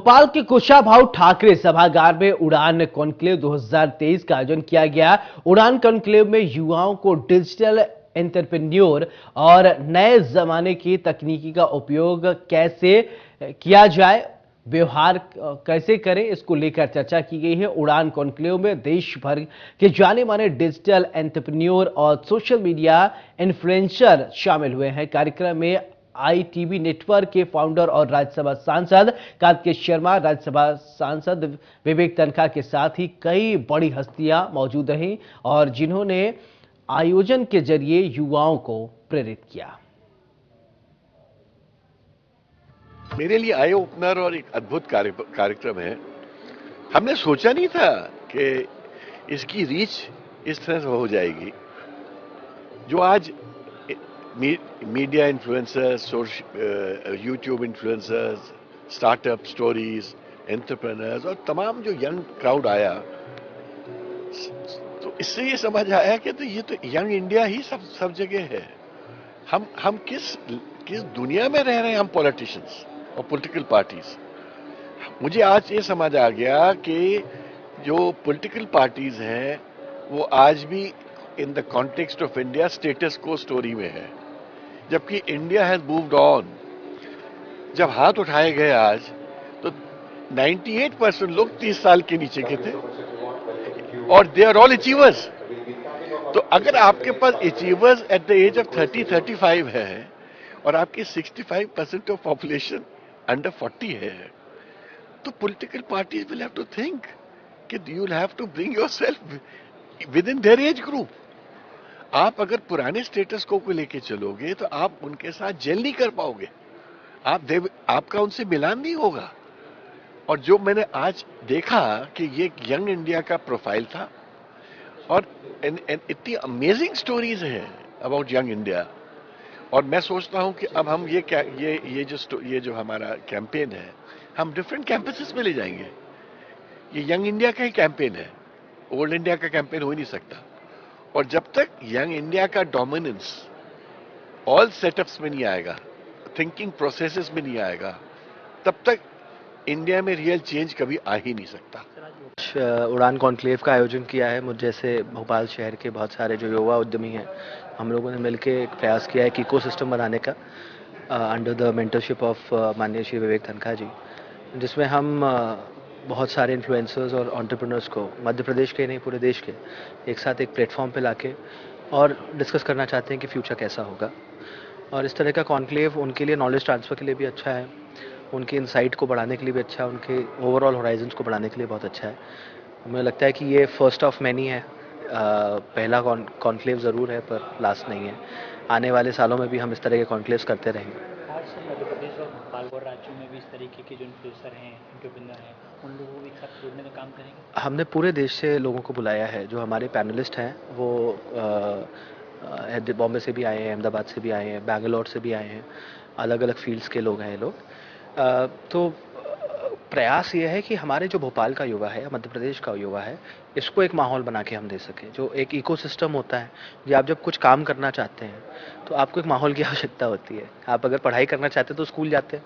भोपाल के कुशाभाऊ ठाकरे सभागार में उड़ान कॉन्क्लेव 2023 का आयोजन किया गया। उड़ान कॉन्क्लेव में युवाओं को डिजिटल एंटरप्रेन्योर और नए जमाने की तकनीकी का उपयोग कैसे किया जाए, व्यवहार कैसे करें, इसको लेकर चर्चा की गई है। उड़ान कॉन्क्लेव में देश भर के जाने माने डिजिटल एंटरप्रेन्योर और सोशल मीडिया इन्फ्लुएंसर शामिल हुए हैं। कार्यक्रम में आईटीवी नेटवर्क के फाउंडर और राज्यसभा सांसद कार्तिकेय शर्मा, राज्यसभा सांसद विवेक तनखा के साथ ही कई बड़ी हस्तियां मौजूद रहीं और जिन्होंने आयोजन के जरिए युवाओं को प्रेरित किया। मेरे लिए आई ओपनर और एक अद्भुत कार्यक्रम है। हमने सोचा नहीं था कि इसकी रीच इस तरह से हो जाएगी। जो आज media influencers, YouTube influencers, startup stories, entrepreneurs और तमाम जो यंग क्राउड आया, तो इससे ये समझ आया कि ये तो यंग इंडिया ही सब जगह है। हम किस दुनिया में रह रहे हैं, हम पॉलिटिशियंस और पॉलिटिकल पार्टीज। मुझे आज ये समझ आ गया कि जो पॉलिटिकल पार्टीज हैं वो आज भी in the context of India status को स्टोरी में है, जबकि इंडिया हैज मूव्ड ऑन। जब हाथ उठाए गए आज, तो 98% लोग 30 साल के नीचे के थे और दे आर ऑल अचीवर्स। तो अगर आपके पास achievers at the age of 30-35 है और आपकी 65% ऑफ पॉपुलेशन अंडर 40 है, तो political parties will have to think कि you will have to bring yourself within their age group. आप अगर पुराने स्टेटस को लेके चलोगे तो आप उनके साथ जेल नहीं कर पाओगे, आपका उनसे मिलान नहीं होगा। और जो मैंने आज देखा कि ये यंग इंडिया का प्रोफाइल था और इतनी अमेजिंग स्टोरीज हैं अबाउट यंग इंडिया। और मैं सोचता हूं कि अब हम ये जो हमारा कैंपेन है, हम डिफरेंट कैंपसेस में ले जाएंगे। ये यंग इंडिया का ही कैंपेन है, ओल्ड इंडिया का कैंपेन हो ही नहीं सकता। और जब तक यंग इंडिया का डोमिनेंस ऑल सेटअप्स में नहीं आएगा, थिंकिंग प्रोसेसेस में नहीं आएगा, तब तक इंडिया में रियल चेंज कभी आ ही नहीं सकता। उड़ान कॉन्क्लेव का आयोजन किया है। मुझ जैसे भोपाल शहर के बहुत सारे जो युवा उद्यमी हैं, हम लोगों ने मिलकर एक प्रयास किया है कि इकोसिस्टम बनाने का अंडर द मेंटरशिप ऑफ माननीय श्री विवेक तनखा जी, जिसमें हम बहुत सारे इन्फ्लुएंसर्स और एंटरप्रेन्योर्स को मध्य प्रदेश के नहीं पूरे देश के एक साथ एक प्लेटफॉर्म पे लाके और डिस्कस करना चाहते हैं कि फ्यूचर कैसा होगा। और इस तरह का कॉन्क्लेव उनके लिए नॉलेज ट्रांसफ़र के लिए भी अच्छा है, उनके इनसाइट को बढ़ाने के लिए भी अच्छा है, उनके ओवरऑल होराइजन्स को बढ़ाने के लिए बहुत अच्छा है। मुझे लगता है कि ये फर्स्ट ऑफ मैनी है। पहला कॉन्क्लेव ज़रूर है पर लास्ट नहीं है। आने वाले सालों में भी हम इस तरह के कॉन्क्लेव्स करते रहेंगे। मध्य प्रदेश और भोपाल और राज्यों में भी इस तरीके के जो इन्फ्लुएंसर हैं, एंटरप्रेन्योर हैं, उन लोगों को एक साथ जोड़ने का काम करेंगे। हमने पूरे देश से लोगों को बुलाया है। जो हमारे पैनलिस्ट हैं वो बॉम्बे से भी आए हैं, अहमदाबाद से भी आए हैं, बैंगलोर से भी आए हैं, अलग अलग फील्ड्स के लोग हैं ये लोग। तो प्रयास ये है कि हमारे जो भोपाल का युवा है, मध्य प्रदेश का युवा है, इसको एक माहौल बना के हम दे सकें। जो एक इकोसिस्टम होता है कि आप जब कुछ काम करना चाहते हैं तो आपको एक माहौल की आवश्यकता होती है। आप अगर पढ़ाई करना चाहते हैं तो स्कूल जाते हैं,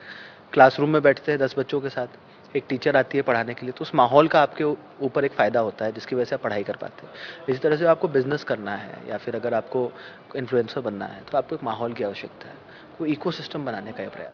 क्लासरूम में बैठते हैं 10 बच्चों के साथ, एक टीचर आती है पढ़ाने के लिए, तो उस माहौल का आपके ऊपर एक फ़ायदा होता है जिसकी वजह से आप पढ़ाई कर पाते हैं। इसी तरह से आपको बिजनेस करना है या फिर अगर आपको इन्फ्लुएंसर बनना है तो आपको एक माहौल की आवश्यकता है। वो इकोसिस्टम बनाने का ये प्रयास।